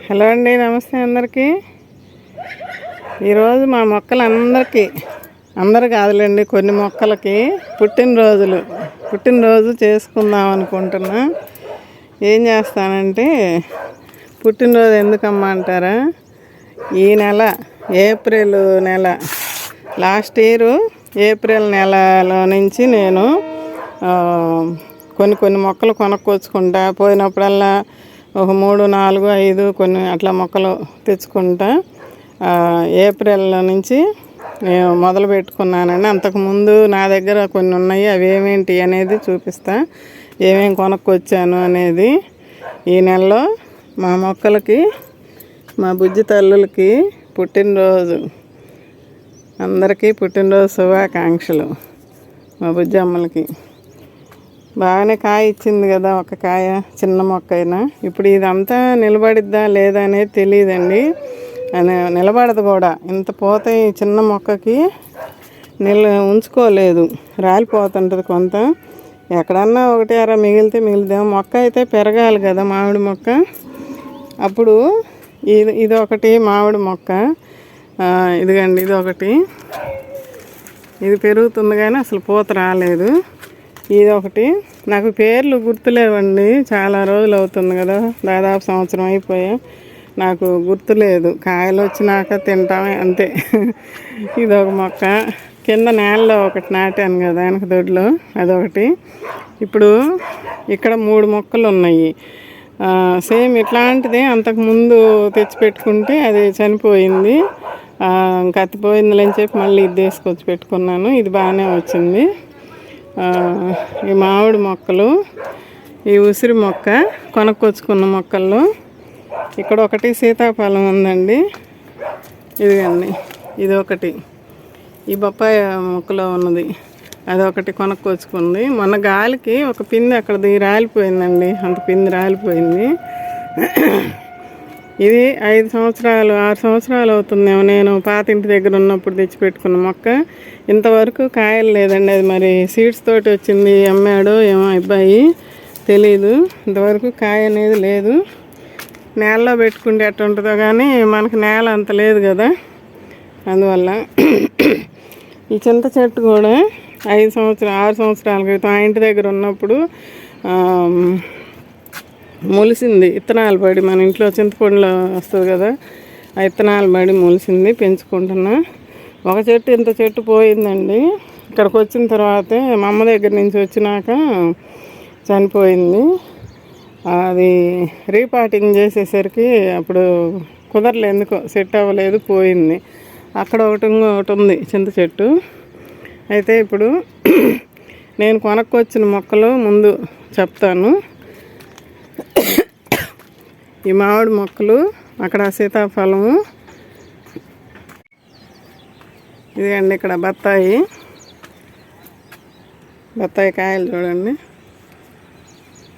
Hello అండి, నమస్తే అందరికీ. ఈరోజు మా మొక్కలందరికీ, అందరు కాదులేండి, కొన్ని మొక్కలకి పుట్టినరోజు చేసుకుందాం అనుకుంటున్నా. ఏం చేస్తానంటే, పుట్టినరోజు ఎందుకమ్మా అంటారా, ఈ నెల ఏప్రిల్ నెల, లాస్ట్ ఇయర్ ఏప్రిల్ నెలలో నుంచి నేను కొన్ని మొక్కలు కొనుక్కొచ్చుకుంటా. పోయినప్పుడల్లా ఒక 3, 4, 5 కొన్ని అట్లా మొక్కలు తెచ్చుకుంటా. ఏప్రిల్ నుంచి నేను మొదలు పెట్టుకున్నానండి. అంతకుముందు నా దగ్గర కొన్ని ఉన్నాయి, అవి ఏమేంటి అనేది చూపిస్తా, ఏమేమి కొనుక్కొచ్చాను అనేది. ఈ నెలలో మా మొక్కలకి, మా బుజ్జి తల్లులకి పుట్టినరోజు, అందరికీ పుట్టినరోజు శుభాకాంక్షలు. మా బుజ్జి అమ్మలకి బాగానే కాయ ఇచ్చింది కదా, ఒక కాయ, చిన్న మొక్క అయినా. ఇప్పుడు ఇదంతా నిలబడిద్దా లేదా అనేది తెలియదండి, నిలబడదు కూడా. ఇంత పోతే ఈ చిన్న మొక్కకి ఉంచుకోలేదు, రాలిపోతుంటుంది కొంత. ఎక్కడన్నా ఒకటి అర మిగిలిదేమో. మొక్క అయితే పెరగాలి కదా, మామిడి మొక్క. అప్పుడు ఇది ఒకటి మామిడి మొక్క, ఇదిగండి, ఇది ఒకటి. ఇది పెరుగుతుంది కానీ అసలు పూత రాలేదు. ఇది ఒకటి. నాకు పేర్లు గుర్తులేవండి, చాలా రోజులు అవుతుంది కదా, దాదాపు సంవత్సరం అయిపోయా, నాకు గుర్తులేదు. కాయలు వచ్చినాక తింటామే అంతే. ఇది ఒక మొక్క. కింద నేలలో ఒకటి నాటాను కదా వెనక దొడ్లో, అదొకటి. ఇప్పుడు ఇక్కడ 3 మొక్కలు ఉన్నాయి. సేమ్ ఇట్లాంటిదే అంతకుముందు తెచ్చిపెట్టుకుంటే అది చనిపోయింది. కత్తిపోయిందిలేని చెప్పి మళ్ళీ ఇది తీసుకొచ్చి పెట్టుకున్నాను. ఇది బాగానే వచ్చింది. ఈ మామిడి మొక్కలు, ఈ ఉసిరి మొక్క కొనుక్కొచ్చుకున్న మొక్కల్లో. ఇక్కడ ఒకటి సీతాఫలం ఉందండి, ఇదిగండి, ఇది ఒకటి. ఈ బొప్పాయి మొక్కలో ఉన్నది, అదొకటి కొనుక్కొచ్చుకుంది. మొన్న గాలికి ఒక పిండి అక్కడది రాలిపోయిందండి, అంత పిండి రాలిపోయింది. ఇది 5 సంవత్సరాలు 6 సంవత్సరాలు అవుతుందేమో నేను పాతింటి దగ్గర ఉన్నప్పుడు తెచ్చిపెట్టుకున్న మొక్క. ఇంతవరకు కాయలు లేదండి. అది మరి సీడ్స్ తోటి వచ్చింది, అమ్మాడో ఏమో అబ్బాయి, తెలీదు. ఇంతవరకు కాయ అనేది లేదు. నేలలో పెట్టుకుంటే ఎట్లా ఉంటుందో కానీ మనకు నేల అంత లేదు కదా, అందువల్ల. ఈ చింత చెట్టు కూడా 6 సంవత్సరాల క్రితం ఆ ఇంటి దగ్గర ఉన్నప్పుడు మొలిసింది. ఇత్తనాలు పడి, మన ఇంట్లో చింతపండులో వస్తుంది కదా, ఆ ఇత్తనాలు పడి మొలిసింది. పెంచుకుంటున్నా. ఒక చెట్టు, ఇంత చెట్టు పోయిందండి. ఇక్కడికి వచ్చిన తర్వాతే మా అమ్మ దగ్గర నుంచి వచ్చినాక చనిపోయింది. అది రీపాటింగ్ చేసేసరికి అప్పుడు కుదరలేదు, ఎందుకో సెట్ అవ్వలేదు, పోయింది. అక్కడ ఒకటి ఉంది చింత చెట్టు. అయితే ఇప్పుడు నేను కొనుక్కొచ్చిన మొక్కలు ముందు చెప్తాను. ఈ మామిడి మొక్కలు, అక్కడ సీతాఫలము, ఇదిగండి ఇక్కడ బత్తాయి కాయలు చూడండి,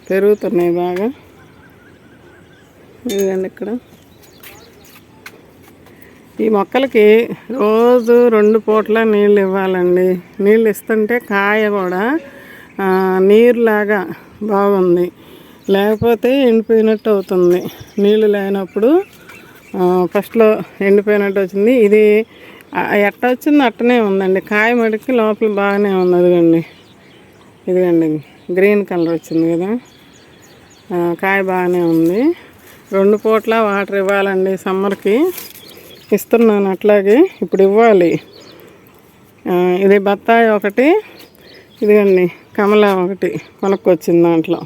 పెరుగుతున్నాయి బాగా. ఇదిగండి ఇక్కడ. ఈ మొక్కలకి రోజు 2 పూట్ల నీళ్ళు ఇవ్వాలండి. నీళ్ళు ఇస్తుంటే కాయ కూడా నీరులాగా బాగుంది, లేకపోతే ఎండిపోయినట్టు అవుతుంది. నీళ్ళు లేనప్పుడు ఫస్ట్లో ఎండిపోయినట్టు వచ్చింది. ఇది ఎట్ట వచ్చిందో అట్టనే ఉందండి. కాయ మడికి లోపల బాగానే ఉంది. ఇదిగండి గ్రీన్ కలర్ వచ్చింది కదా, కాయ బాగానే ఉంది. 2 పూట్ల వాటర్ ఇవ్వాలండి. సమ్మర్కి ఇస్తున్నాను, అట్లాగే ఇప్పుడు ఇవ్వాలి. ఇది బత్తాయి ఒకటి, ఇదిగండి కమల ఒకటి కొనుక్కొచ్చింది దాంట్లో.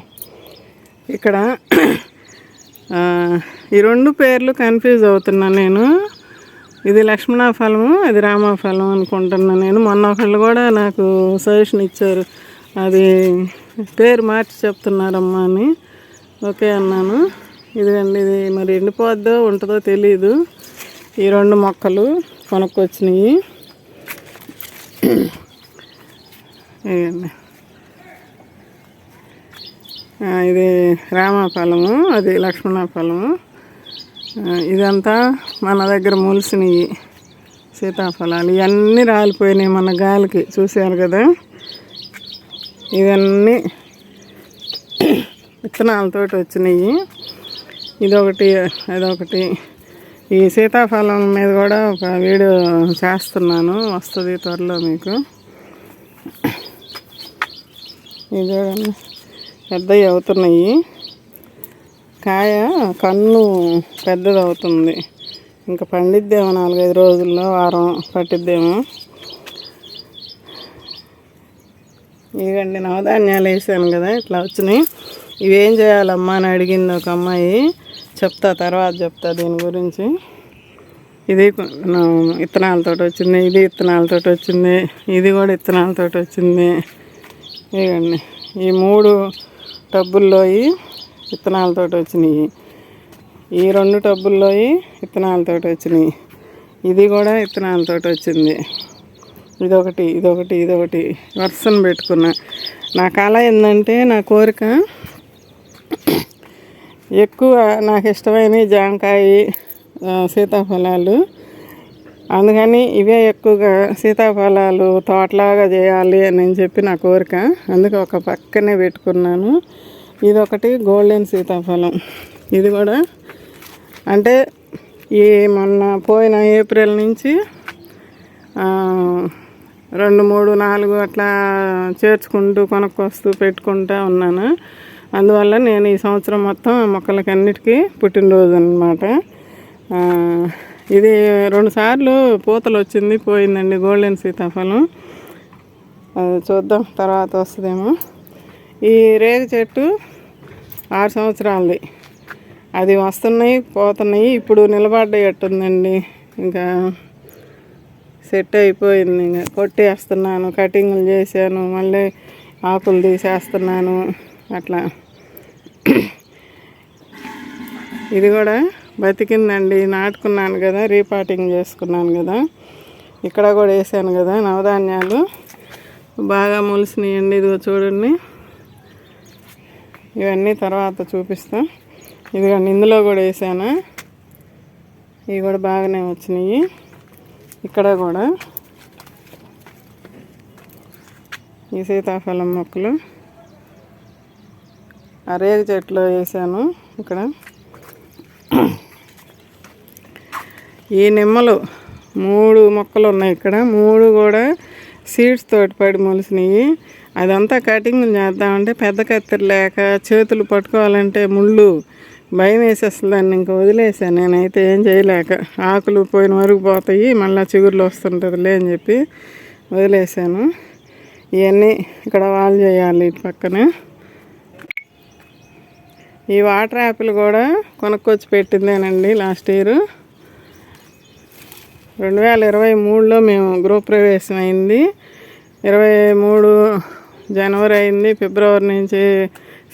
ఇక్కడ ఈ 2 పేర్లు కన్ఫ్యూజ్ అవుతున్నాను నేను. ఇది లక్ష్మణ ఫలము, అది రామఫలం అనుకుంటున్నాను నేను. మొన్న ఒకళ్ళు కూడా నాకు సజెషన్ ఇచ్చారు, అది పేరు మార్చి చెప్తున్నారమ్మా అని. ఓకే అన్నాను. ఇదిగండి, ఇది మరి ఎండిపోద్దో ఉంటుందో తెలీదు. ఈ 2 మొక్కలు కొనుక్కొచ్చినాయి. ఇదండి, ఇది రామఫలము, అది లక్ష్మణ ఫలము. ఇదంతా మన దగ్గర మొలిసినవి సీతాఫలాలు. ఇవన్నీ రాలిపోయినాయి మన గాలికి, చూశారు కదా. ఇవన్నీ విత్తనాలతోటి వచ్చినాయి. ఇదొకటి అదొకటి. ఈ సీతాఫలం మీద కూడా ఒక వీడియో చేస్తున్నాను, వస్తుంది త్వరలో మీకు. ఇది చూడండి, పెద్దవి అవుతున్నాయి. కాయ కన్ను పెద్దది అవుతుంది. ఇంకా పండిద్దేమో 4-5 రోజుల్లో, వారం పట్టిద్దేమో. ఇవండి నవధాన్యాలు వేసాను కదా, ఇట్లా వచ్చినాయి. ఇవేం చేయాలమ్మా అని అడిగింది ఒక అమ్మాయి. చెప్తా, తర్వాత చెప్తా దీని గురించి. ఇది విత్తనాలతో వచ్చింది, ఇది విత్తనాలతో వచ్చింది, ఇది కూడా విత్తనాలతో వచ్చింది. ఇవ్వండి, ఈ 3 టబ్బుల్లో విత్తనాలతో వచ్చినాయి. ఈ 2 టబ్బుల్లో విత్తనాలతో వచ్చినాయి. ఇది కూడా విత్తనాలతో వచ్చింది. ఇదొకటి ఇదొకటి ఇదొకటి వరుసను పెట్టుకున్నా. నా కళ ఏంటంటే, నా కోరిక ఎక్కువ నాకు ఇష్టమైన జామకాయ, సీతాఫలాలు. అందుకని ఇవే ఎక్కువగా సీతాఫలాలు తోటలాగా చేయాలి అని చెప్పి నా కోరిక. అందుకే ఒక పక్కనే పెట్టుకున్నాను. ఇదొకటి గోల్డెన్ సీతాఫలం. ఇది కూడా అంటే ఈ మొన్న పోయిన ఏప్రిల్ నుంచి 2, 3, 4 అట్లా చేర్చుకుంటూ కొనుక్కొస్తూ పెట్టుకుంటూ ఉన్నాను. అందువల్ల నేను ఈ సంవత్సరం మొత్తం మొక్కలకి అన్నిటికీ పుట్టినరోజు అన్నమాట. ఇది 2 సార్లు పూతలు వచ్చింది, పోయిందండి గోల్డెన్ సీతాఫలం. చూద్దాం తర్వాత వస్తుందేమో. ఈ రేగు చెట్టు 6 సంవత్సరాలది. అది వస్తున్నాయి పోతున్నాయి. ఇప్పుడు నిలబడ్డట్టుందండి, ఇంకా సెట్ అయిపోయింది. ఇంకా కొట్టేస్తున్నాను, కటింగ్లు చేశాను, మళ్ళీ ఆకులు తీసేస్తున్నాను అట్లా. ఇది కూడా బతికిందండి, నాటుకున్నాను కదా, రీపాటింగ్ చేసుకున్నాను కదా. ఇక్కడ కూడా వేసాను కదా నవధాన్యాలు, బాగా మొలిసినాయండి. ఇదిగో చూడండి, ఇవన్నీ తర్వాత చూపిస్తాం. ఇదిగోండి, ఇందులో కూడా వేసాను, ఇవి కూడా బాగానే వచ్చినాయి. ఇక్కడ కూడా ఈ సీతాఫలం మొక్కలు ఆ రేగు చెట్లో వేసాను. ఇక్కడ ఈ నిమ్మలు 3 మొక్కలు ఉన్నాయి. ఇక్కడ 3 కూడా సీడ్స్ తోటి పడి మొలిసినాయి. అదంతా కటింగ్ చేద్దామంటే పెద్ద కత్తెర లేక చేతులు పట్టుకోవాలంటే ముళ్ళు భయం వేసేస్తుంది. దాన్ని ఇంకా వదిలేసాను. నేనైతే ఏం చేయలేక, ఆకులు పోయిన వరకు పోతాయి, మళ్ళీ చిగురులు వస్తుంటుందిలే అని చెప్పి వదిలేసాను. ఇవన్నీ ఇక్కడ వాళ్ళు చేయాలి ఇటు పక్కన. ఈ వాటర్ యాపిల్ కూడా కొనుక్కొచ్చి పెట్టిందేనండి లాస్ట్ ఇయర్. 2023లో మేము గృహప్రవేశం అయింది. 23 జనవరి అయింది. ఫిబ్రవరి నుంచి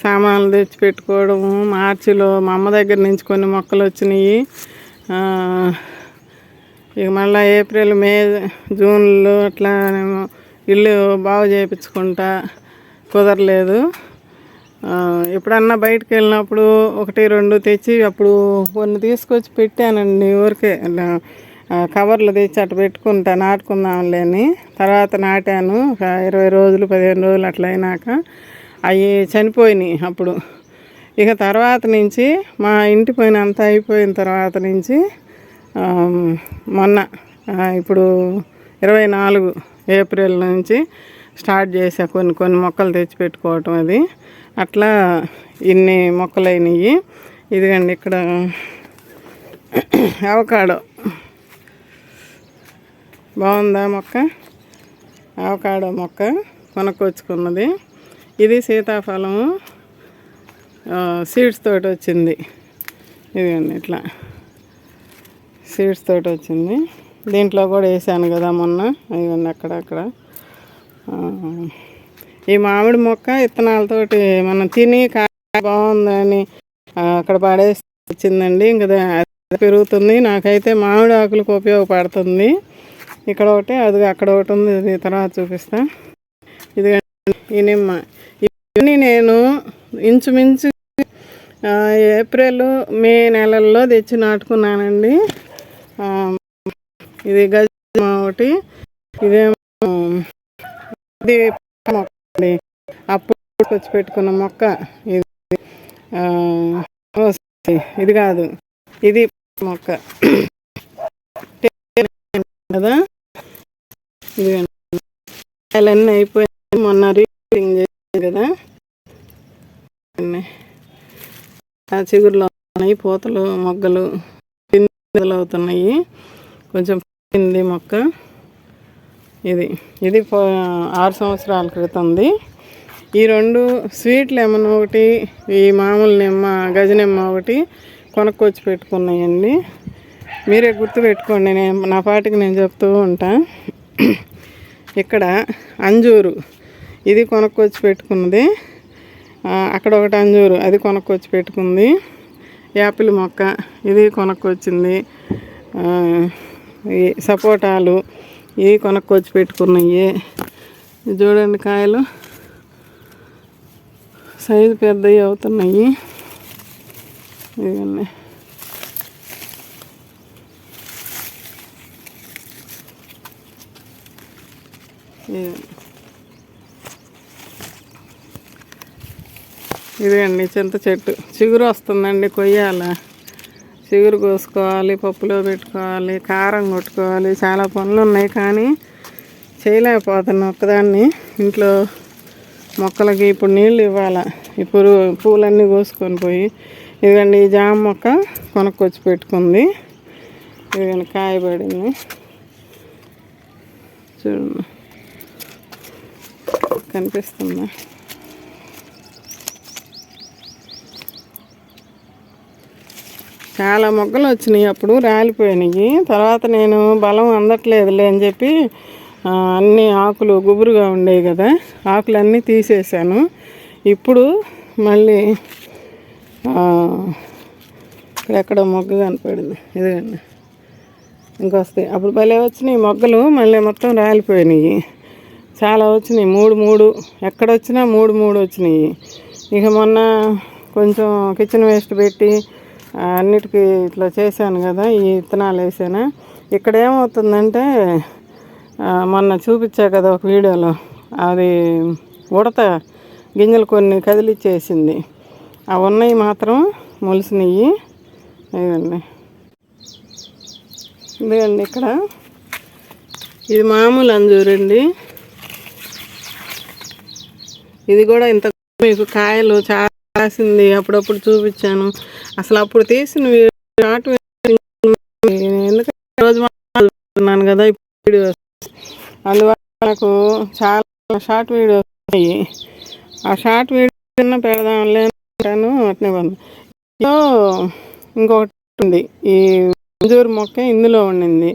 సామాన్లు తెచ్చి పెట్టుకోవడము. మార్చిలో మా అమ్మ దగ్గర నుంచి కొన్ని మొక్కలు వచ్చినాయి. ఇక మళ్ళీ ఏప్రిల్, మే, జూన్లో అట్లా ఇల్లు బాగు చేయించుకుంటా కుదరలేదు. ఎప్పుడన్నా బయటకు వెళ్ళినప్పుడు 1-2 తెచ్చి అప్పుడు కొన్ని తీసుకొచ్చి పెట్టానండి. ఊరికే కవర్లు తెచ్చి అట్లా పెట్టుకుంటా, నాటుకుందాంలే అని. తర్వాత నాటాను 20 రోజులు 15 రోజులు అట్లా అయినాక అవి చనిపోయినాయి. అప్పుడు ఇక తర్వాత నుంచి మా ఇంటి పైన అంతా అయిపోయిన తర్వాత నుంచి మొన్న ఇప్పుడు 24 ఏప్రిల్ నుంచి స్టార్ట్ చేసా కొన్ని మొక్కలు తెచ్చి పెట్టుకోవటం. అది అట్లా ఇన్ని మొక్కలు అయినాయి. ఇదిగండి, ఇక్కడ అవకాడో బాగుందా మొక్క, అవకాడో మొక్క కొనుక్కొచ్చుకున్నది. ఇది సీతాఫలం సీడ్స్ తోటి వచ్చింది. ఇదిగండి, ఇట్లా సీడ్స్ తోటి వచ్చింది. దీంట్లో కూడా వేసాను కదా మొన్న. ఇదిగండి అక్కడక్కడ. ఈ మామిడి మొక్క విత్తనాలతోటి మనం తిని కాయ బాగుందని అక్కడ పడేసి వచ్చిందండి. ఇంకా పెరుగుతుంది. నాకైతే మామిడి ఆకులకు ఉపయోగపడుతుంది. ఇక్కడ ఒకటి, అది అక్కడ ఒకటి ఉంది, ఇది తర్వాత చూపిస్తా. ఇది ఈ నిమ్మ. ఇవన్నీ నేను ఇంచుమించు ఏప్రిల్, మే నెలల్లో తెచ్చి నాటుకున్నానండి. ఇది గజ ఒకటి, ఇదేమో ఇది అప్పుడు వచ్చి పెట్టుకున్న మొక్క. ఇది ఇది కాదు, ఇది మొక్క కదా. ఇదిగండి కాయలన్నీ అయిపోయాయి, మొన్న రీపింగ్ చేసాను కదా. ఆ చిగురులో ఉన్నాయి పూతలు, మొగ్గలు పిందెలు అవుతున్నాయి. కొంచెం పింది మొక్క. ఇది 6 సంవత్సరాల క్రితంది. ఈ 2 స్వీట్ లెమన్ ఒకటి, ఈ మామూలు నిమ్మ గజనిమ్మ ఒకటి కొనుక్కొచ్చి పెట్టుకున్నాయండి. మీరే గుర్తు పెట్టుకోండి, నా పాటికి నేను చెప్తూ ఉంటా. ఇక్కడ అంజూరు, ఇది కొనుక్కొచ్చి పెట్టుకున్నది. అక్కడ ఒకటి అంజూరు, అది కొనుక్కొచ్చి పెట్టుకుంది. యాపిల్ మొక్క, ఇది కొనుక్కొచ్చింది. ఈ సపోటాలు, ఇవి కొనుక్కొచ్చి పెట్టుకున్నాయి. చూడండి కాయలు సైజు పెద్దవి అవుతున్నాయి. ఇవన్నీ ఇదండి చింత చెట్టు. చిగురు వస్తుందండి, కొయ్యాల. చిగురు కోసుకోవాలి, పప్పులో పెట్టుకోవాలి, కారం కొట్టుకోవాలి, చాలా పనులు ఉన్నాయి. కానీ చేయలేకపోతున్నాను ఒక్కదాన్ని. ఇంట్లో మొక్కలకి ఇప్పుడు నీళ్ళు ఇవ్వాలి. ఇప్పుడు పూలన్నీ కోసుకొని పోయి. ఇదిగండి ఈ జామ మొక్క కొనుక్కొచ్చి పెట్టుకుంది. ఇదిగండి కాయబడింది, చూడండి కనిపిస్తుందా. చాలా మొగ్గలు వచ్చినాయి, అప్పుడు రాలిపోయినాయి. తర్వాత నేను బలం అందట్లేదులే అని చెప్పి అన్ని ఆకులు గుబురుగా ఉండేవి కదా, ఆకులన్నీ తీసేసాను. ఇప్పుడు మళ్ళీ ఇక్కడెక్కడ మొగ్గ కనపడింది, ఇదిగండి ఇంకొస్తాయి. అప్పుడు భలే వచ్చినాయి మొగ్గలు, మళ్ళీ మొత్తం రాలిపోయినాయి. చాలా వచ్చినాయి, 3 ఎక్కడొచ్చినా 3 వచ్చినాయి. ఇక మొన్న కొంచెం కిచెన్ వేస్ట్ పెట్టి అన్నిటికీ ఇట్లా చేశాను కదా, ఈ విత్తనాలు వేసాను. ఇక్కడ ఏమవుతుందంటే మొన్న చూపించా కదా ఒక వీడియోలో, అది ఉడత గింజలు కొన్ని కదిలిచ్చేసింది. అవి ఉన్నాయి మాత్రం మొలిసినవి. ఇదండి ఇదిగండి ఇక్కడ ఇది మామూలు అంజూరండి. ఇది కూడా ఇంత మీకు కాయలు చాలా కాసింది, అప్పుడప్పుడు చూపించాను. అసలు అప్పుడు తీసిన షార్ట్ ఎందుకంటే రోజు మాట్లాడుతున్నాను కదా వీడియోస్, అందువల్ల నాకు చాలా షార్ట్ వీడియోస్ ఉన్నాయి. ఆ షార్ట్ వీడియో పెడదాంలే అంటాను, అట్నే ఉంది. ఇంకొకటి ఉంది, ఈ అంజూరు మొక్క ఇందులో ఉండింది.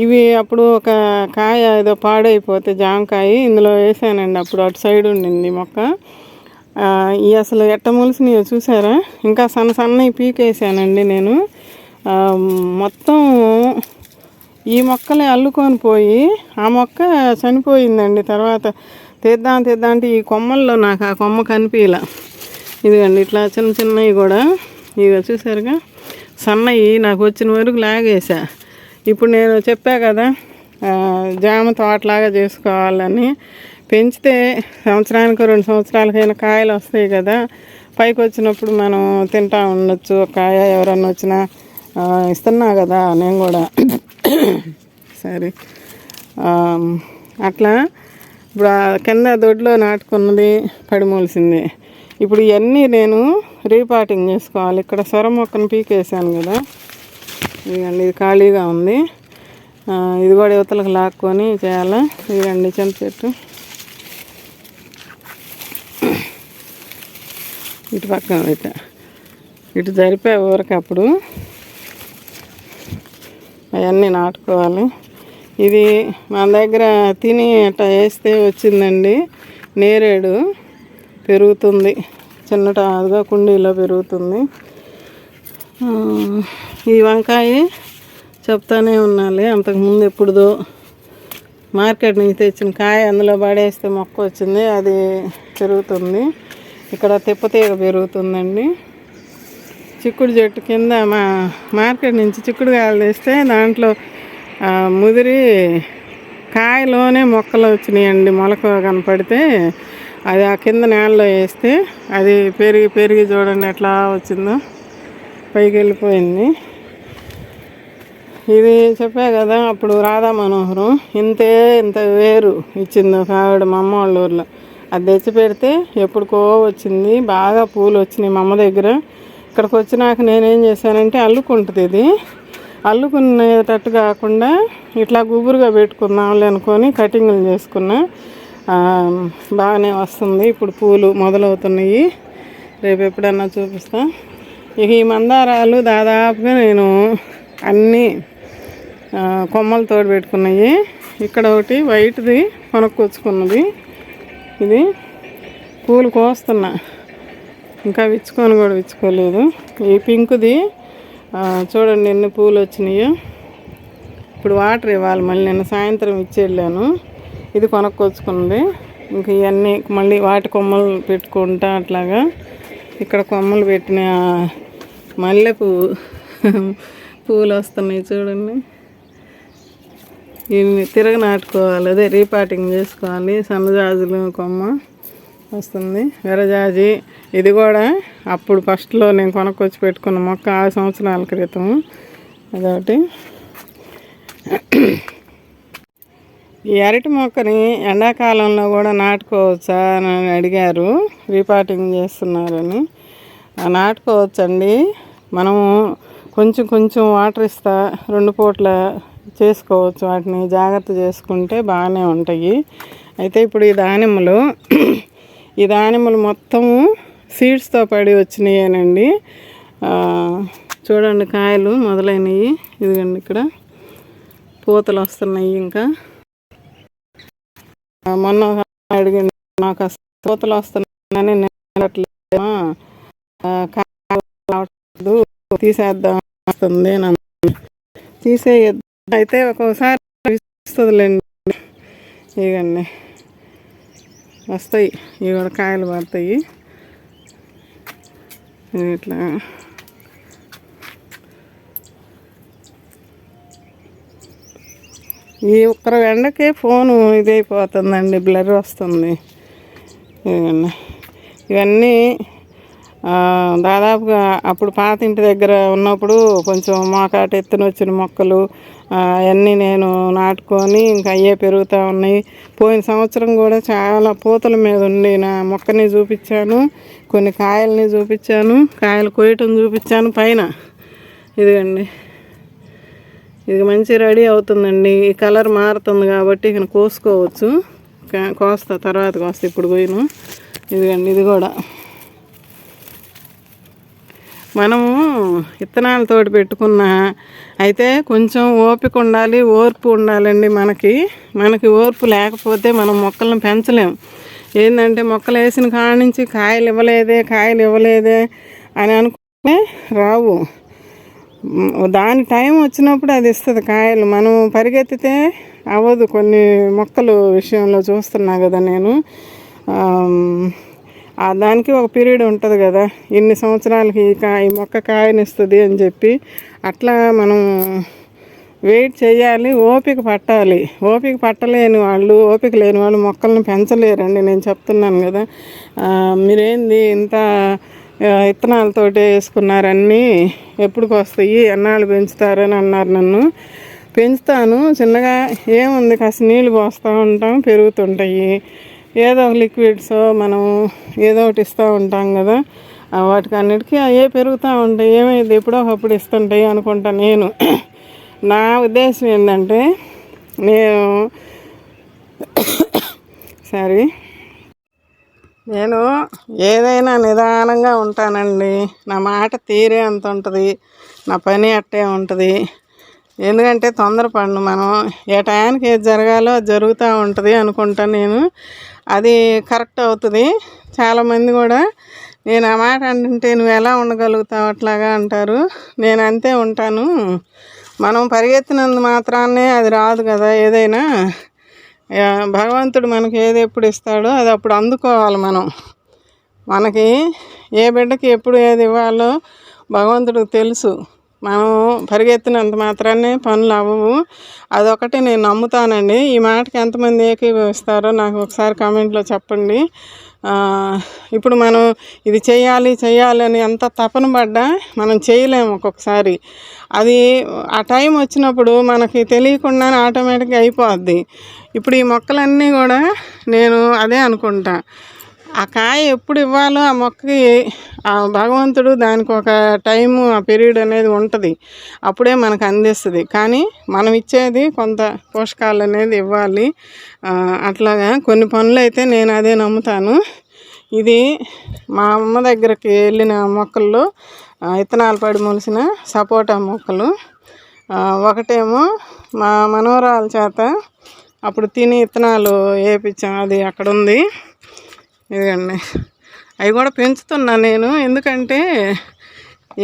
ఇవి అప్పుడు ఒక కాయ ఏదో పాడైపోతే జామకాయ ఇందులో వేసానండి, అప్పుడు అటు సైడ్ ఉండింది మొక్క. ఇవి అసలు ఎట్ట మొలిసినాయో చూసారా. ఇంకా సన్నవి పీకేసానండి నేను. మొత్తం ఈ మొక్కలే అల్లుకొని పోయి ఆ మొక్క చనిపోయిందండి. తర్వాత తీద్దాం అంటే ఈ కొమ్మల్లో నాకు ఆ కొమ్మ కనిపించలే. ఇదిగండి ఇట్లా చిన్నవి కూడా ఇవి చూసారుగా, సన్నవి నాకు వచ్చిన వరకు లాగేసా. ఇప్పుడు నేను చెప్పా కదా జామ తోటలాగా చేసుకోవాలని, పెంచితే సంవత్సరానికి 2 సంవత్సరాలకైనా కాయలు వస్తాయి కదా. పైకి వచ్చినప్పుడు మనం తింటా ఉండొచ్చు. కాయ ఎవరన్నా వచ్చినా ఇస్తున్నా కదా నేను కూడా. సరే అట్లా ఇప్పుడు కింద దొడ్లో నాటుకున్నది పడిమూలిసింది. ఇప్పుడు ఇవన్నీ నేను రీపాటింగ్ చేసుకోవాలి. ఇక్కడ సొర మొక్కను పీకేసాను కదా, ఇదిగండి ఇది ఖాళీగా ఉంది. ఇది కూడా యువతలకు లాక్కొని చేయాలా. ఇదిగండి చింత చెట్టు ఇటు పక్కన పెట్టా, ఇటు జరిపే ఊరికి అప్పుడు అవన్నీ నాటుకోవాలి. ఇది మన దగ్గర తిని అట్లా వేస్తే వచ్చిందండి, నేరేడు పెరుగుతుంది, చిన్నగా కుండీలో పెరుగుతుంది. ఈ వంకాయ చెప్తానే ఉన్నాలి, అంతకుముందు ఎప్పుడుదో మార్కెట్ నుంచి తెచ్చిన కాయ అందులో పడేస్తే మొక్క వచ్చింది, అది పెరుగుతుంది. ఇక్కడ తిప్పతీగ పెరుగుతుందండి. చిక్కుడు చెట్టు కింద మార్కెట్ నుంచి చిక్కుడుకాయలు తెస్తే దాంట్లో ముదిరి కాయలోనే మొక్కలు వచ్చినాయండి. మొలక కనపడితే అది ఆ కింద నేలలో వేస్తే అది పెరిగి చూడండి ఎట్లా వచ్చిందో. పైకి వెళ్ళిపోయింది. ఇది చెప్పా కదా, అప్పుడు రాధా మనోహరం ఇంత వేరు ఇచ్చింది ఒక ఆవిడ మా అమ్మ వాళ్ళ ఊర్లో. అది తెచ్చి పెడితే ఎప్పుడుకో వచ్చింది, బాగా పూలు వచ్చినాయి మా అమ్మ దగ్గర. ఇక్కడికి వచ్చినాక నేనేం చేశానంటే అల్లుకుంటుంది, ఇది అల్లుకునేటట్టు కాకుండా ఇట్లా గుబురుగా పెట్టుకుందాంలే అనుకొని కటింగ్లు చేసుకున్నా. బాగానే వస్తుంది. ఇప్పుడు పూలు మొదలవుతున్నాయి, రేపు ఎప్పుడన్నా చూపిస్తా. ఇక ఈ మందారాలు దాదాపుగా నేను అన్నీ కొమ్మలతో పెట్టుకున్నాయి. ఇక్కడ ఒకటి వైట్ది కొనుక్కొచ్చుకున్నది, ఇది పూలు కోస్తున్నా, ఇంకా విచ్చుకోలేదు. ఈ పింక్ది చూడండి ఎన్ని పూలు వచ్చినాయో. ఇప్పుడు వాటర్ ఇవ్వాలి మళ్ళీ, నిన్న సాయంత్రం ఇచ్చి వెళ్ళాను. ఇది కొనుక్కొచ్చుకున్నది. ఇంక ఇవన్నీ మళ్ళీ వాటి కొమ్మలు పెట్టుకుంటా అట్లాగా. ఇక్కడ కొమ్మలు పెట్టిన మల్లె పూలు వస్తున్నాయి చూడండి. ఇవి తిరగ నాటుకోవాలి, అదే రీపాటింగ్ చేసుకోవాలి. సన్నజాజులు కొమ్మ వస్తుంది, విరజాజి. ఇది కూడా అప్పుడు ఫస్ట్లో నేను కొనుక్కొచ్చి పెట్టుకున్న మొక్క 6 సంవత్సరాల క్రితం. అదొకటి. ఈ అరటి మొక్కని ఎండాకాలంలో కూడా నాటుకోవచ్చా అని అడిగారు, రీపాటింగ్ చేస్తున్నారని. నాటుకోవచ్చండి. మనము కొంచెం వాటర్ ఇస్తా 2 పూట్ల చేసుకోవచ్చు. వాటిని జాగ్రత్త చేసుకుంటే బాగానే ఉంటాయి. అయితే ఇప్పుడు ఈ దానిమ్మలు మొత్తము సీడ్స్తో పడి వచ్చినాయేనండి. చూడండి కాయలు మొదలైనవి, ఇదిగండి ఇక్కడ పూతలు వస్తున్నాయి. ఇంకా మొన్న అడిగింది నాకు పూతలు వస్తున్నాయని, తీసేద్దాం వస్తుంది తీసేయద్దు. అయితే ఒక్కోసారి ఇస్తుందిలేండి. ఇవన్నీ వస్తాయి, ఇవి కూడా కాయలు పడతాయి ఇట్లా. ఈ ఒక్కరు ఎండకే ఫోను ఇదైపోతుందండి, బ్లర్ వస్తుంది. ఇవన్నీ దాదాపుగా అప్పుడు పాత ఇంటి దగ్గర ఉన్నప్పుడు కొంచెం మోకాటు ఎత్తున వచ్చిన మొక్కలు అవన్నీ నేను నాటుకొని ఇంకా అయ్యే పెరుగుతూ ఉన్నాయి. పోయిన సంవత్సరం కూడా చాలా పూతల మీద ఉండి నా మొక్కని చూపించాను, కొన్ని కాయల్ని చూపించాను, కాయలు కోయటం చూపించాను పైన. ఇదిగండి, ఇది మంచి రెడీ అవుతుందండి. ఈ కలర్ మారుతుంది కాబట్టి ఇక కోసుకోవచ్చు. కోస్తా, తర్వాత కోస్తా, ఇప్పుడు పోయిను. ఇదిగండి, ఇది కూడా మనము విత్తనాలతోటి పెట్టుకున్న, అయితే కొంచెం ఓపిక ఉండాలి, ఓర్పు ఉండాలండి. మనకి ఓర్పు లేకపోతే మనం మొక్కలను పెంచలేము. ఏంటంటే మొక్కలు వేసిన కాడ నుంచి కాయలు ఇవ్వలేదే అని అనుకుంటే రావు. దాని టైం వచ్చినప్పుడు అది ఇస్తుంది కాయలు. మనం పరిగెత్తితే అవ్వదు. కొన్ని మొక్కలు విషయంలో చూస్తున్నా కదా నేను, దానికి ఒక పీరియడ్ ఉంటుంది కదా, ఇన్ని సంవత్సరాలకి ఈ మొక్క కాయనిస్తుంది అని చెప్పి. అట్లా మనం వెయిట్ చేయాలి, ఓపిక పట్టాలి. ఓపిక లేని వాళ్ళు మొక్కలను పెంచలేరండి. నేను చెప్తున్నాను కదా. మీరేంది ఇంత విత్తనాలతోటి వేసుకున్నారన్నీ, ఎప్పుడుకి వస్తాయి, ఎన్నాళ్ళు పెంచుతారని అన్నారు నన్ను. పెంచుతాను చిన్నగా, ఏముంది, కాస్త నీళ్ళు పోస్తూ ఉంటాం, పెరుగుతుంటాయి. ఏదో ఒక లిక్విడ్స్ మనం ఏదో ఒకటి ఇస్తూ ఉంటాం కదా, వాటికి అన్నిటికీ అవే పెరుగుతూ ఉంటాయి. ఏమైంది, ఎప్పుడో ఒకప్పుడు ఇస్తుంటాయి అనుకుంటా నేను. నా ఉద్దేశం ఏంటంటే, నేను ఏదైనా నిదానంగా ఉంటానండి. నా మాట తీరే అంత ఉంటుంది, నా పని అట్టే ఉంటుంది. ఎందుకంటే తొందరపడను. మనం ఏ టయానికి ఏది జరగాలో అది జరుగుతూ ఉంటుంది అనుకుంటాను నేను. అది కరెక్ట్ అవుతుంది. చాలామంది కూడా నేను ఆ మాట అంటుంటే నువ్వు ఎలా ఉండగలుగుతావు అట్లాగా అంటారు. నేను అంతే ఉంటాను. మనం పరిగెత్తినందు మాత్రాన్నే అది రాదు కదా. ఏదైనా భగవంతుడు మనకి ఏది ఎప్పుడు ఇస్తాడో అది అప్పుడు అందుకోవాలి. మనకి ఏ బిడ్డకి ఎప్పుడు ఏది ఇవ్వాలో భగవంతుడికి తెలుసు. మనం పరిగెత్తినంత మాత్రాన్నే పనులు అవ్వవు. అదొకటి నేను నమ్ముతానండి. ఈ మాటకి ఎంతమంది ఏకీభవిస్తారో నాకు ఒకసారి కామెంట్లో చెప్పండి. ఇప్పుడు మనం ఇది చేయాలని ఎంత తపన పడ్డా మనం చేయలేము ఒక్కొక్కసారి. అది ఆ టైం వచ్చినప్పుడు మనకి తెలియకుండానే ఆటోమేటిక్గా అయిపోద్ది. ఇప్పుడు ఈ మొక్కలన్నీ కూడా నేను అదే అనుకుంటా, ఆ కాయ ఎప్పుడు ఇవ్వాలో ఆ మొక్కకి ఆ భగవంతుడు దానికి ఒక టైము, ఆ పీరియడ్ అనేది ఉంటుంది, అప్పుడే మనకు అందిస్తుంది. కానీ మనం ఇచ్చేది కొంత పోషకాలు అనేది ఇవ్వాలి. అట్లాగా కొన్ని పనులు అయితే నేను అదే నమ్ముతాను. ఇది మా అమ్మ దగ్గరికి వెళ్ళిన మొక్కల్లో విత్తనాలు పడి మొలిసిన సపోటా మొక్కలు. ఒకటేమో మా మనవరాల చేత అప్పుడు తిని విత్తనాలు వేయించాం, అది అక్కడ ఉంది. ఇదిగండి, అవి కూడా పెంచుతున్నా నేను. ఎందుకంటే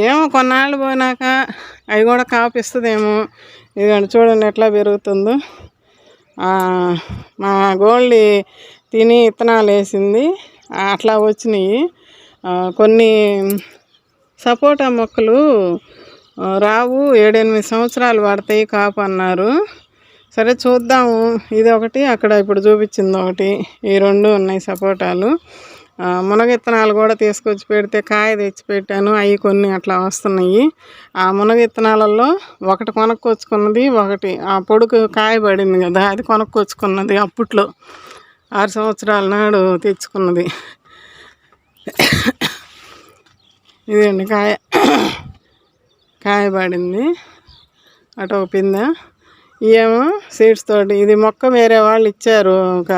ఏమో కొన్నాళ్ళు పోయినాక అవి కూడా కాపిస్తుందేమో. ఇదిగండి చూడండి ఎట్లా పెరుగుతుందో. మా గోల్డ్ తిని విత్తనాలు వేసింది, అట్లా వచ్చినాయి. కొన్ని సపోటా మొక్కలు రావు, 7-8 సంవత్సరాలు పడతాయి కాపు అన్నారు. సరే చూద్దాము. ఇది ఒకటి, అక్కడ ఇప్పుడు చూపించింది ఒకటి, ఈ 2 ఉన్నాయి సపోటాలు. మునగ విత్తనాలు కూడా తీసుకొచ్చి పెడితే కాయ తెచ్చి పెట్టాను, అవి కొన్ని అట్లా వస్తున్నాయి. ఆ మునగ విత్తనాలలో ఒకటి కొనుక్కొచ్చుకున్నది, ఒకటి ఆ పొడుగు కాయ పడింది కదా అది కొనుక్కొచ్చుకున్నది. అప్పట్లో 6 సంవత్సరాల నాడు తెచ్చుకున్నది. ఇదండి కాయ పడింది. అటు ఒక పిందె, ఏమో సీడ్స్ తోటి. ఇది మొక్క వేరే వాళ్ళు ఇచ్చారు, ఒక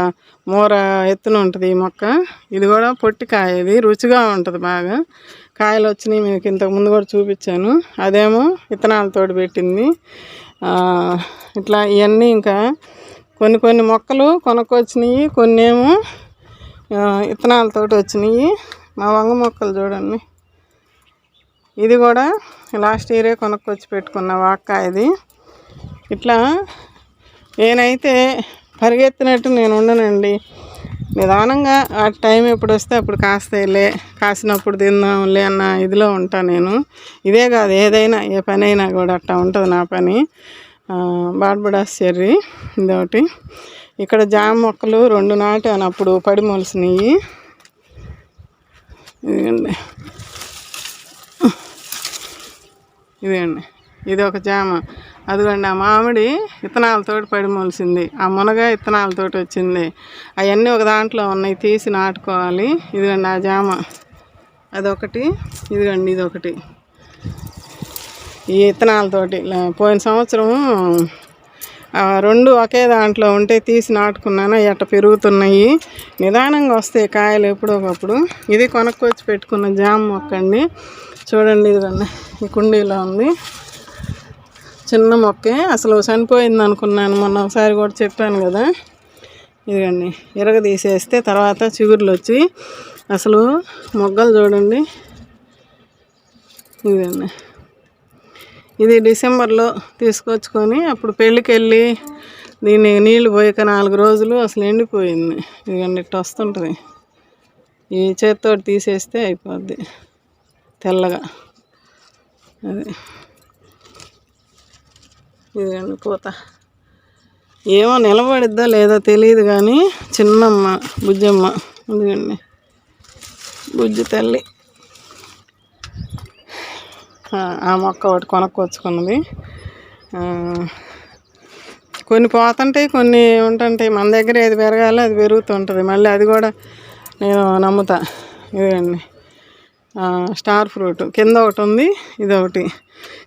మూర ఎత్తున ఉంటుంది ఈ మొక్క. ఇది కూడా పొట్టి కాయ, ఇది రుచిగా ఉంటుంది బాగా. కాయలు వచ్చినాయి, మీకు ఇంతకు ముందు కూడా చూపించాను. అదేమో విత్తనాలతోటి పెట్టింది. ఇట్లా ఇవన్నీ ఇంకా కొన్ని మొక్కలు కొనుక్కొచ్చినాయి, కొన్ని ఏమో విత్తనాలతోటి వచ్చినాయి. మా వంగ మొక్కలు చూడండి, ఇది కూడా లాస్ట్ ఇయరే కొనుక్కొచ్చి పెట్టుకున్న వాక్కాయది. ఇట్లా నేనైతే పరిగెత్తినట్టు నేను ఉండనండి. నిదానంగా ఆ టైం ఎప్పుడు వస్తే అప్పుడు కాస్తాయిలే, కాసినప్పుడు తిందాంలే అన్న ఇదిలో ఉంటాను నేను. ఇదే కాదు, ఏదైనా ఏ పని అయినా కూడా అట్టా ఉంటుంది నా పని. బార్బడాస్ చెర్రీ ఇదొకటి. ఇక్కడ జామ మొక్కలు 2 నాటాను, అప్పుడు పడి మొలిసినాయి. ఇదండి, ఇది ఒక జామ. అదిగోండి ఆ మామిడి విత్తనాలతోటి పడి మొలిసింది, ఆ మునగ విత్తనాలతోటి వచ్చింది. అవన్నీ ఒక దాంట్లో ఉన్నాయి, తీసి నాటుకోవాలి. ఇదిగోండి ఆ జామ, అదొకటి. ఇదిగోండి ఇదొకటి, ఈ విత్తనాలతోటి పోయిన సంవత్సరం 2 ఒకే దాంట్లో ఉంటే తీసి నాటుకున్నాను. అట్ట పెరుగుతున్నాయి, నిదానంగా వస్తాయి కాయలు ఎప్పుడో ఒకప్పుడు. ఇది కొనుక్కొచ్చి పెట్టుకున్న జామ మొక్క అండి. చూడండి ఇదిగోండి ఈ కుండీలో ఉంది, చిన్న మొక్కే. అసలు చనిపోయింది అనుకున్నాను, మొన్న ఒకసారి కూడా చెప్పాను కదా. ఇదిగండి తీసేస్తే తర్వాత చిగుర్లు వచ్చి అసలు మొగ్గలు చూడండి. ఇదండి, ఇది డిసెంబర్లో తీసుకొచ్చుకొని అప్పుడు పెళ్ళికి వెళ్ళి దీన్ని నీళ్ళు పోయాక 4 రోజులు అసలు ఎండిపోయింది. ఇదిగండి ఇట్లా వస్తుంటుంది, ఈ చేతితోటి తీసేస్తే అయిపోద్ది తెల్లగా. అది ఇదిగండి పూత. ఏమో నిలబడిద్దా లేదో తెలియదు కానీ చిన్నమ్మ బుజ్జమ్మ. ఇదిగండి బుజ్జి తల్లి. ఆ మొక్క ఒకటి కొనుక్కొచ్చుకున్నది. కొన్ని పోతుంటాయి, కొన్ని ఉంటుంటాయి. మన దగ్గర ఏది పెరగాలో అది పెరుగుతుంటుంది మళ్ళీ, అది కూడా నేను నమ్ముతా. ఇదిగండి స్టార్ ఫ్రూట్, కింద ఒకటి ఉంది, ఇది ఒకటి.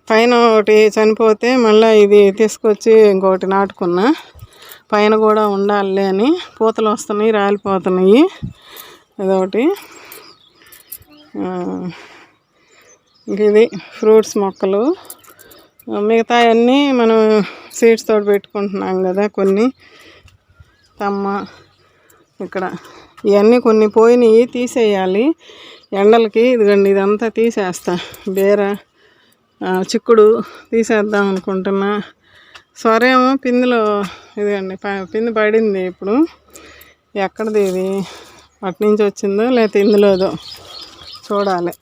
పైన ఒకటి చనిపోతే మళ్ళీ ఇది తీసుకొచ్చి ఇంకొకటి నాటుకున్నా, పైన కూడా ఉండాలి అని. పూతలు వస్తున్నాయి, రాలిపోతున్నాయి. ఇదొకటి. ఇది ఫ్రూట్స్ మొక్కలు. మిగతా అన్నీ మనం సీడ్స్ తోటి పెట్టుకుంటున్నాం కదా. కొన్ని తమ్మ ఇక్కడ ఇవన్నీ కొన్ని పోయినాయి, తీసేయాలి ఎండలకి. ఇదిగండి ఇదంతా తీసేస్తా. బీర, చిక్కుడు తీసేద్దాం అనుకుంటున్నా. సొరేమో పిందులో ఇదిగండి పిండి పడింది. ఇప్పుడు ఎక్కడిది ఇది, అటు నుంచి వచ్చిందో లేకపోతే ఇందులోదో చూడాలి.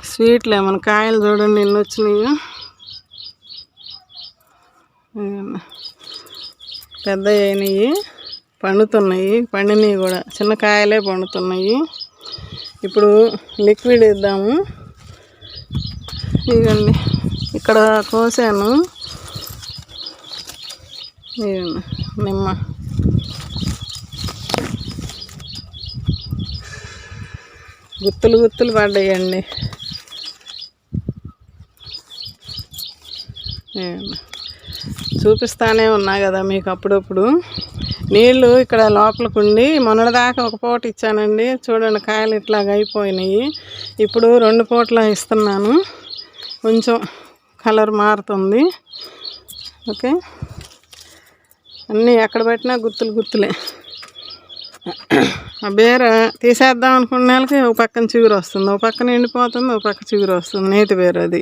స్వీట్ లెమన్ కాయలు చూడండి ఎన్ని వచ్చినాయో. పెద్ద అయినాయి. పండుతున్నాయి, పండినవి కూడా చిన్న కాయలే పండుతున్నాయి. ఇప్పుడు లిక్విడ్ ఇద్దాము. ఇదండి ఇక్కడ కోసాను, నిమ్మ గుత్తులు గుత్తులు పడ్డాయండి. చూపిస్తానే ఉన్నా కదా మీకు అప్పుడప్పుడు. నీళ్ళు ఇక్కడ లోపలికి ఉండి మొన్నటిదాకా ఒక పూట ఇచ్చానండి. చూడండి కాయలు ఇట్లాగ అయిపోయినాయి. ఇప్పుడు 2 పూటలు ఇస్తున్నాను. కొంచెం కలర్ మారుతుంది. ఓకే, అన్నీ ఎక్కడ పెట్టినా గుత్తులు గుత్తులే. ఆ బీర తీసేద్దాం అనుకున్న వాళ్ళకి ఒక పక్కన చిగురు వస్తుంది, ఒక పక్కన ఎండిపోతుంది, ఒక పక్క చిగురు వస్తుంది. నేతి బీర అది.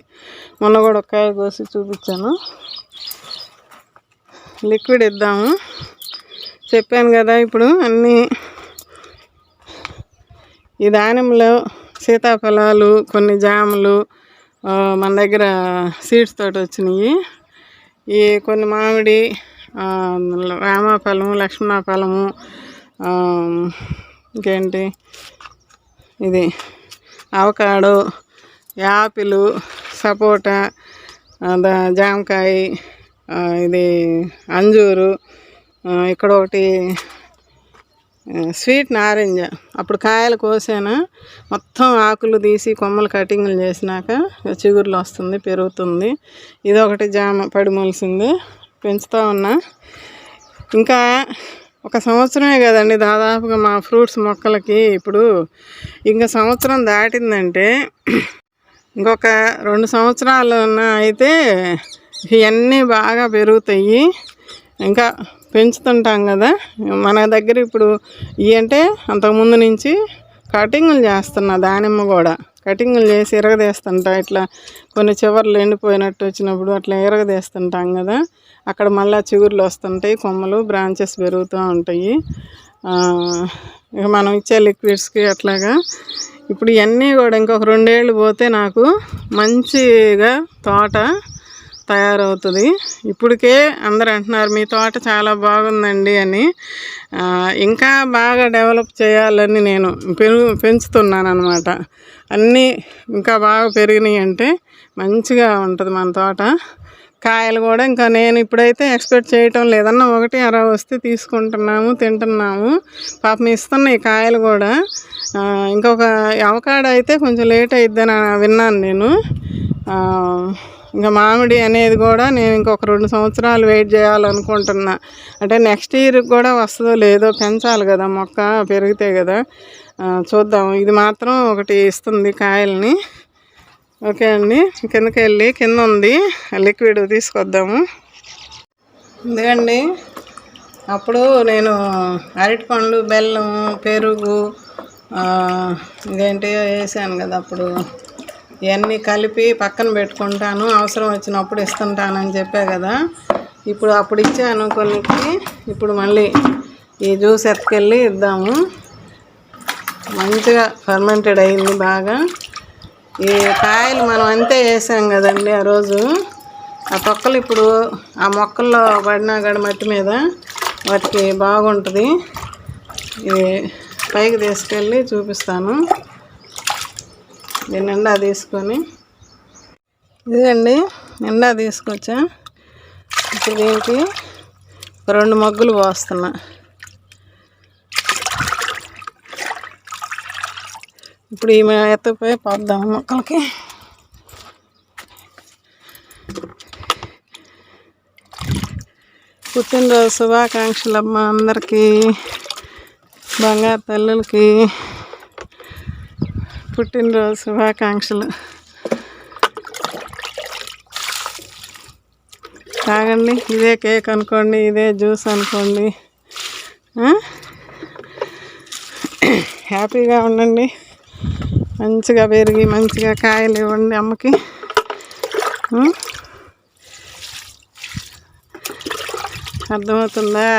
మొన్న కూడా ఒక కాయ కోసి చూపించాను. లిక్విడ్ ఇద్దాము. చెప్పాను కదా ఇప్పుడు అన్నీ ఈ దానిమ్మలు, సీతాఫలాలు, కొన్ని జాములు మన దగ్గర సీడ్స్ తోటి వచ్చినాయి. ఈ కొన్ని మామిడి, రామఫలము, లక్ష్మణఫలము, ఇంకేంటి ఇది అవకాడో, యాపిల్, సపోటా, జామకాయ, ఇది అంజూరు, ఇక్కడ ఒకటి స్వీట్ నారింజ. అప్పుడు కాయలు కోసాను, మొత్తం ఆకులు తీసి కొమ్మలు కటింగ్లు చేసినాక చిగురులు వస్తుంది, పెరుగుతుంది. ఇది ఒకటి జామ పడిమొలిసింది, పెంచుతూ ఉన్నా. ఇంకా 1 సంవత్సరమే కదండి దాదాపుగా మా ఫ్రూట్స్ మొక్కలకి. ఇప్పుడు ఇంకా సంవత్సరం దాటిందంటే ఇంకొక 2 సంవత్సరాలు అయితే ఇవన్నీ బాగా పెరుగుతాయి. ఇంకా పెంచుతుంటాం కదా మన దగ్గర. ఇప్పుడు ఇవి అంటే అంతకుముందు నుంచి కటింగులు చేస్తున్నా. దానిమ్మ కూడా కటింగులు చేసి ఇరగదీస్తుంటా. ఇట్లా కొన్ని చివర్లు ఎండిపోయినట్టు వచ్చినప్పుడు అట్లా ఇరగదీస్తుంటాం కదా, అక్కడ మళ్ళీ చిగుర్లు వస్తుంటాయి, కొమ్మలు బ్రాంచెస్ పెరుగుతూ ఉంటాయి. ఇక మనం ఇచ్చే లిక్విడ్స్కి అట్లాగా. ఇప్పుడు ఇవన్నీ కూడా ఇంకొక 2 ఏళ్ళు పోతే నాకు మంచిగా తోట తయారవుతుంది. ఇప్పటికే అందరు అంటున్నారు మీ తోట చాలా బాగుందండి అని. ఇంకా బాగా డెవలప్ చేయాలని నేను పెంచుతున్నాను అనమాట. అన్నీ ఇంకా బాగా పెరిగినాయి అంటే మంచిగా ఉంటుంది మన తోట. కాయలు కూడా ఇంకా నేను ఇప్పుడైతే ఎక్స్పెక్ట్ చేయటం లేదన్నా 1 అర వస్తే తీసుకుంటున్నాము, తింటున్నాము. పాపం ఇస్తున్నాయి కాయలు కూడా. ఇంకొక అవకాడో అయితే కొంచెం లేట్ అయిద్దని విన్నాను నేను. ఇంకా మామిడి అనేది కూడా నేను ఇంకొక 2 సంవత్సరాలు వెయిట్ చేయాలనుకుంటున్నా. అంటే నెక్స్ట్ ఇయర్కి కూడా వస్తుందో లేదో, పెంచాలి కదా మొక్క, పెరిగితే కదా. చూద్దాం. ఇది మాత్రం ఒకటి ఇస్తుంది కాయల్ని. ఓకే అండి, కిందకి వెళ్ళి కింద ఉంది లిక్విడ్ తీసుకొద్దాము. ఎందుకండి అప్పుడు నేను అరటి పండ్లు, బెల్లం, పెరుగు, ఇదేంటి వేసాను కదా, అప్పుడు ఇవన్నీ కలిపి పక్కన పెట్టుకుంటాను, అవసరం వచ్చినప్పుడు ఇస్తుంటానని చెప్పా కదా. అప్పుడు ఇచ్చాను కొన్నికి. ఇప్పుడు మళ్ళీ ఈ జ్యూస్ ఎత్తుకెళ్ళి ఇద్దాము. మంచిగా ఫర్మెంటెడ్ అయింది బాగా. ఈ కాయలు మనం అంతే వేసాం కదండి ఆ రోజు. ఆ తొక్కలు ఇప్పుడు ఆ మొక్కల్లో పడినా గడ మట్టి మీద వాటికి బాగుంటుంది. ఇది పైకి తీసుకెళ్ళి చూపిస్తాను. దీన్ని నిండా తీసుకొని, ఇదండి నిండా తీసుకొచ్చా. ఇప్పుడు దీనికి 2 మగ్గులు పోస్తున్నా. ఇప్పుడు ఈ ఎత్తపోయి పోద్దాం మొక్కలకి. పుట్టినరోజు శుభాకాంక్షలు అమ్మ అందరికీ, బంగారు తల్లులకి పుట్టినరోజు శుభాకాంక్షలు. తాగండి, ఇదే కేక్ అనుకోండి, ఇదే జ్యూస్ అనుకోండి. హ్యాపీగా ఉండండి, మంచిగా పెరిగి మంచిగా కాయలు ఇవ్వండి అమ్మకి. అర్థమవుతుందా?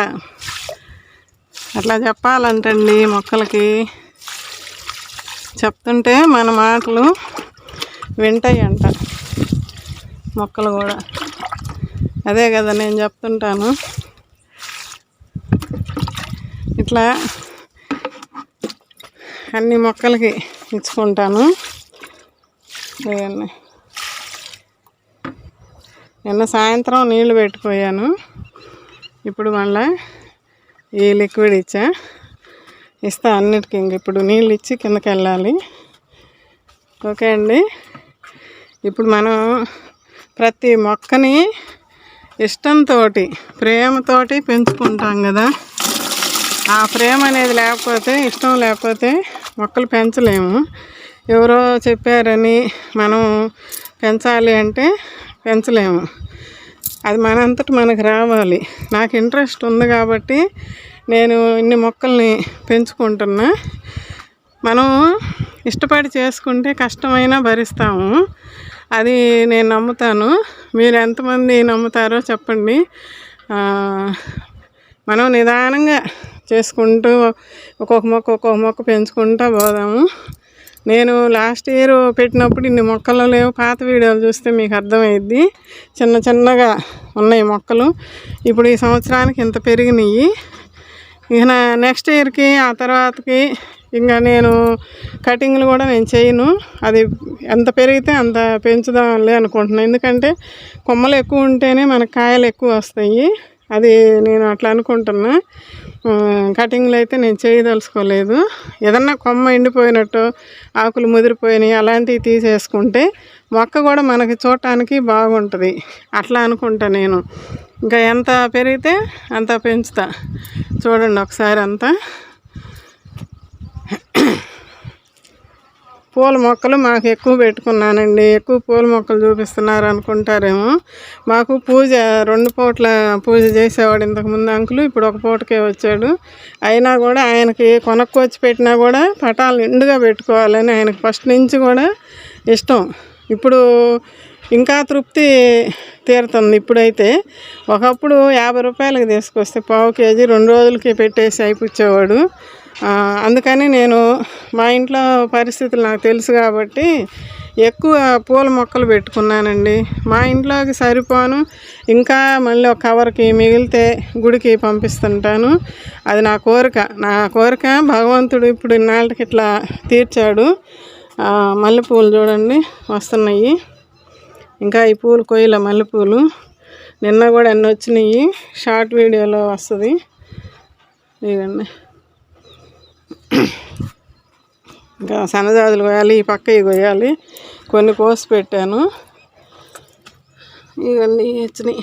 అట్లా చెప్పాలంటండి మొక్కలకి. చెప్తుంటే మన మాటలు వింటాయంట మొక్కలు కూడా. అదే కదా నేను చెప్తుంటాను. ఇట్లా అన్ని మొక్కలకి ఇచ్చుకుంటాను. ఇవన్నీ నిన్న సాయంత్రం నీళ్లు పెట్టిపోయాను. ఇప్పుడు మళ్ళీ ఈ లిక్విడ్ ఇస్తా అన్నిటికీ. ఇంక ఇప్పుడు నీళ్ళు ఇచ్చి కిందకి వెళ్ళాలి. ఓకే అండి. ఇప్పుడు మనం ప్రతి మొక్కని ఇష్టంతో ప్రేమతోటి పెంచుకుంటాం కదా. ఆ ప్రేమ అనేది లేకపోతే, ఇష్టం లేకపోతే మొక్కలు పెంచలేము. ఎవరో చెప్పారని మనం పెంచాలి అంటే పెంచలేము. అది మనంతట మనకు రావాలి. నాకు ఇంట్రెస్ట్ ఉంది కాబట్టి నేను ఇన్ని మొక్కల్ని పెంచుకుంటున్నా. మనం ఇష్టపడి చేసుకుంటే కష్టమైనా భరిస్తాము. అది నేను నమ్ముతాను. మీరు ఎంతమంది నమ్ముతారో చెప్పండి. మనం నిదానంగా చేసుకుంటూ ఒక్కొక్క మొక్క పెంచుకుంటూ పోదాము. నేను లాస్ట్ ఇయర్ పెట్టినప్పుడు ఇన్ని మొక్కలు లేవు. పాత వీడియోలు చూస్తే మీకు అర్థమైద్ది. చిన్నగా ఉన్నాయి మొక్కలు. ఇప్పుడు ఈ సంవత్సరానికి ఇంత పెరిగినాయి. ఇక నెక్స్ట్ ఇయర్కి ఆ తర్వాతకి ఇంకా నేను కటింగ్లు కూడా నేను చేయను. అది ఎంత పెరిగితే అంత పెంచుదాంలే అనుకుంటున్నాను. ఎందుకంటే కొమ్మలు ఎక్కువ ఉంటేనే మనకు కాయలు ఎక్కువ వస్తాయి. అది నేను అట్లా అనుకుంటున్నా. కటింగ్లు అయితే నేను చేయదలుచుకోలేదు. ఏదన్నా కొమ్మ ఎండిపోయినట్టు, ఆకులు ముదిరిపోయినాయి అలాంటివి తీసేసుకుంటే మొక్క కూడా మనకి చూడటానికి బాగుంటుంది. అట్లా అనుకుంటా నేను. ఇంకా ఎంత పెరిగితే అంత పెంచుతా. చూడండి ఒకసారి అంతా. పూల మొక్కలు మాకు ఎక్కువ పెట్టుకున్నానండి. ఎక్కువ పూల మొక్కలు చూపిస్తున్నారు అనుకుంటారేమో. మాకు పూజ 2 పూట్ల పూజ చేసేవాడు ఇంతకుముందు అంకులు. ఇప్పుడు 1 పూటకే వచ్చాడు. అయినా కూడా ఆయనకి కొనుక్కొచ్చి పెట్టినా కూడా పటాలు నిండుగా పెట్టుకోవాలని ఆయనకు ఫస్ట్ నుంచి కూడా ఇష్టం. ఇప్పుడు ఇంకా తృప్తి తీరుతుంది. ఇప్పుడైతే ఒకప్పుడు 50 రూపాయలకి తీసుకొస్తే పావు కేజీ 2 రోజులకి పెట్టేసి అయిపుచ్చేవాడు. అందుకని నేను మా ఇంట్లో పరిస్థితులు నాకు తెలుసు కాబట్టి ఎక్కువ పూల మొక్కలు పెట్టుకున్నానండి. మా ఇంట్లోకి సరిపోను, ఇంకా మళ్ళీ ఒక కవర్కి మిగిలితే గుడికి పంపిస్తుంటాను. అది నా కోరిక. భగవంతుడు ఇప్పుడు ఇన్నాళ్ళకి ఇట్లా తీర్చాడు. మల్లెపూలు చూడండి వస్తున్నాయి. ఇంకా ఈ పూలు కొయ్యల మల్లెపూలు నిన్న కూడా అన్నీ వచ్చినాయి. షార్ట్ వీడియోలో వస్తుంది. ఇవన్నీ ఇంకా సన్నజాజులు కొయ్యాలి. ఈ పక్క ఇవి కొయ్యాలి. కొన్ని కోసి పెట్టాను. ఇవన్నీ వచ్చినాయి.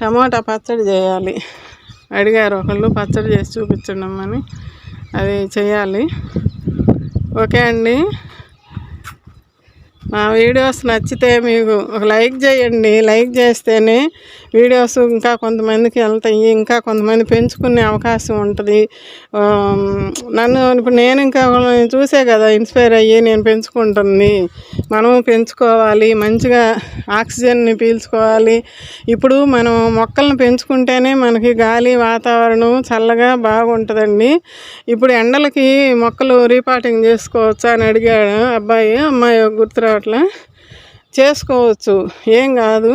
టమాటా పచ్చడి చేయాలి. అడిగారు ఒకళ్ళు పచ్చడి చేసి చూపించండి అమ్మని. అది చేయాలి. ఓకే అండి. మా వీడియోస్ నచ్చితే మీకు ఒక లైక్ చేయండి. లైక్ చేస్తేనే వీడియోస్ ఇంకా కొంతమందికి వెళ్తాయి. ఇంకా కొంతమంది పెంచుకునే అవకాశం ఉంటుంది. ఇప్పుడు నేను ఇంకా చూసే కదా ఇన్స్పైర్ అయ్యి నేను పెంచుకుంటుంది. మనం పెంచుకోవాలి, మంచిగా ఆక్సిజన్ని పీల్చుకోవాలి. ఇప్పుడు మనం మొక్కలను పెంచుకుంటేనే మనకి గాలి, వాతావరణం చల్లగా బాగుంటుందండి. ఇప్పుడు ఎండలకి మొక్కలు రీపాటింగ్ చేసుకోవచ్చా అని అడిగాడు అమ్మాయి గుర్తురావట్లా. చేసుకోవచ్చు, ఏం కాదు.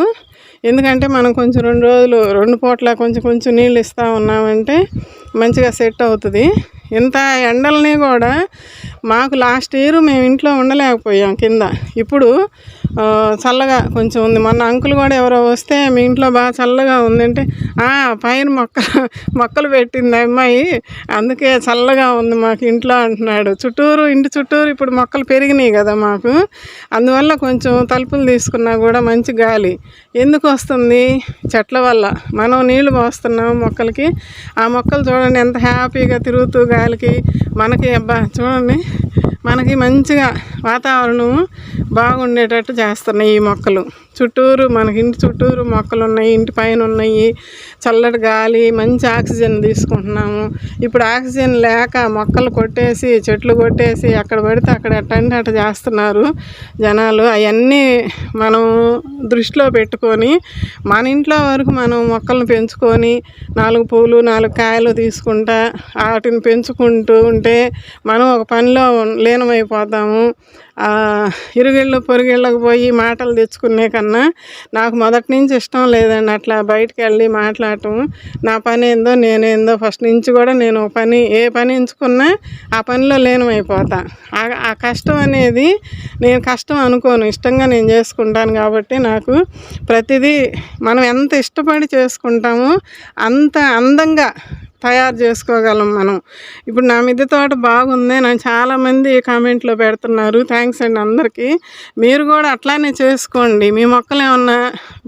ఎందుకంటే మనం కొంచెం 2 రోజులు 2 పూట్ల కొంచెం నీళ్ళు ఇస్తూ ఉన్నామంటే మంచిగా సెట్ అవుతుంది. ఇంత ఎండల్ని కూడా మాకు లాస్ట్ ఇయర్ మేము ఇంట్లో ఉండలేకపోయాం కింద. ఇప్పుడు చల్లగా కొంచెం ఉంది. మొన్న అంకులు కూడా ఎవరో వస్తే మీ ఇంట్లో బాగా చల్లగా ఉందంటే పైన మొక్కలు పెట్టింది అమ్మాయి, అందుకే చల్లగా ఉంది మాకు ఇంట్లో అంటున్నాడు. ఇంటి చుట్టూరు ఇప్పుడు మొక్కలు పెరిగినాయి కదా మాకు. అందువల్ల కొంచెం తలుపులు తీసుకున్నా కూడా మంచి గాలి ఎందుకు వస్తుంది? చెట్ల వల్ల. మనం నీళ్లు పోస్తున్నాం మొక్కలకి. ఆ మొక్కలు చూడండి ఎంత హ్యాపీగా తిరుగుతూ గాలికి మనకి చూడండి మనకి మంచిగా వాతావరణం బాగుండేటట్టు చేస్తున్నాయి ఈ మొక్కలు. మనకి ఇంటి చుట్టూరు మొక్కలు ఉన్నాయి, ఇంటి పైన ఉన్నాయి. చల్లటి గాలి, మంచి ఆక్సిజన్ తీసుకుంటున్నాము. ఇప్పుడు ఆక్సిజన్ లేక మొక్కలు కొట్టేసి, చెట్లు కొట్టేసి ఎక్కడ పడితే అక్కడ ఎట్టంటే అట్ట చేస్తున్నారు జనాలు. అవన్నీ మనం దృష్టిలో పెట్టుకొని మన ఇంట్లో వరకు మనం మొక్కలను పెంచుకొని 4 పూలు 4 కాయలు తీసుకుంటా వాటిని పెంచుకుంటూ ఉంటే మనం ఒక పనిలో లీనమైపోతాము. ఇరుగిళ్ళు పొరుగిళ్ళకు పోయి మాటలు తెచ్చుకునే కన్నా నాకు మొదటి నుంచి ఇష్టం లేదండి అట్లా బయటికి వెళ్ళి మాట్లాడటం. నా పని ఏందో నేనేందో ఫస్ట్ నుంచి కూడా నేను ఏ పని ఎంచుకున్నా ఆ పనిలో లీనమైపోతా. ఆ కష్టం అనేది నేను కష్టం అనుకోను, ఇష్టంగా నేను చేసుకుంటాను. కాబట్టి నాకు ప్రతిదీ మనం ఎంత ఇష్టపడి చేసుకుంటామో అంత అందంగా తయారు చేసుకోగలం మనం. ఇప్పుడు నా మిద్దె తోట బాగుంది నాకు చాలామంది కామెంట్లో పెడుతున్నారు. థ్యాంక్స్ అండి అందరికీ. మీరు కూడా అట్లానే చేసుకోండి. మీ మొక్కలు ఏమన్నా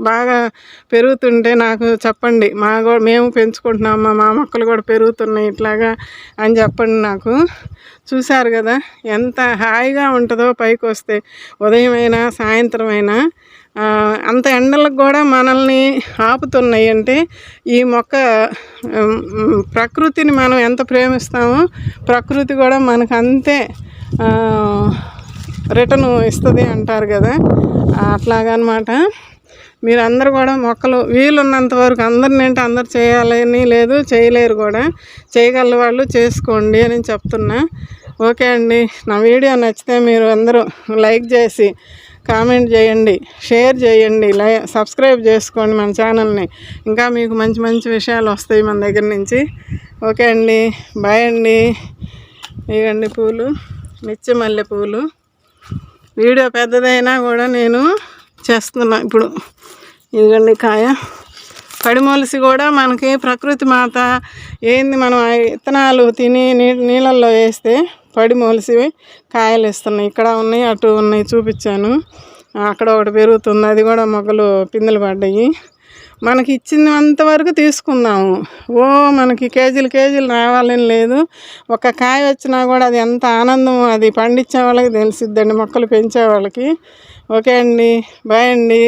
బాగా పెరుగుతుంటే నాకు చెప్పండి. మేము పెంచుకుంటున్నామా, మా మొక్కలు కూడా పెరుగుతున్నాయి ఇట్లాగా అని చెప్పండి నాకు. చూశారు కదా ఎంత హాయిగా ఉంటుందో పైకి వస్తే, ఉదయమైనా సాయంత్రం అయినా. అంత ఎండలకు కూడా మనల్ని ఆపుతున్నాయి అంటే ఈ మొక్క ప్రకృతిని మనం ఎంత ప్రేమిస్తామో ప్రకృతి కూడా మనకు అంతే రిటర్న్ ఇస్తుంది అంటారు కదా, అట్లాగనమాట. మీరందరూ కూడా మొక్కలు వీలున్నంత వరకు అందరినంటే అందరు చేయాలని లేదు, చేయలేరు కూడా, చేయగల వాళ్ళు చేసుకోండి అని చెప్తున్నా. ఓకే అండి, నా వీడియో నచ్చితే మీరు అందరూ లైక్ చేసి కామెంట్ చేయండి, షేర్ చేయండి, సబ్స్క్రైబ్ చేసుకోండి మన ఛానల్ని. ఇంకా మీకు మంచి మంచి విషయాలు వస్తాయి మన దగ్గర నుంచి. ఓకే అండి, బాయ్ అండి. ఇవ్వండి పూలు, నిత్య మల్లె పూలు. వీడియో పెద్దదైనా కూడా నేను చేస్తున్నా ఇప్పుడు. ఇదిగండి కాయ పడిమొలిసి కూడా మనకి ప్రకృతి మాత ఏంది, మనం విత్తనాలు తిని నీళ్ళల్లో వేస్తే పడిమొలిసి కాయలు ఇస్తున్నాయి. ఇక్కడ ఉన్నాయి, అటు ఉన్నాయి, చూపించాను. అక్కడ ఒకటి పెరుగుతుంది, అది కూడా మొగ్గలు పిందెలు పడ్డాయి. మనకి ఇచ్చినంతవరకు తీసుకుందాము. మనకి కేజీలు రావాలని లేదు. ఒక కాయ వచ్చినా కూడా అది ఎంత ఆనందం, అది పండించే వాళ్ళకి తెలిసిద్దండి, మొక్కలు పెంచే వాళ్ళకి. ఓకే అండి, బాయ్ అండి.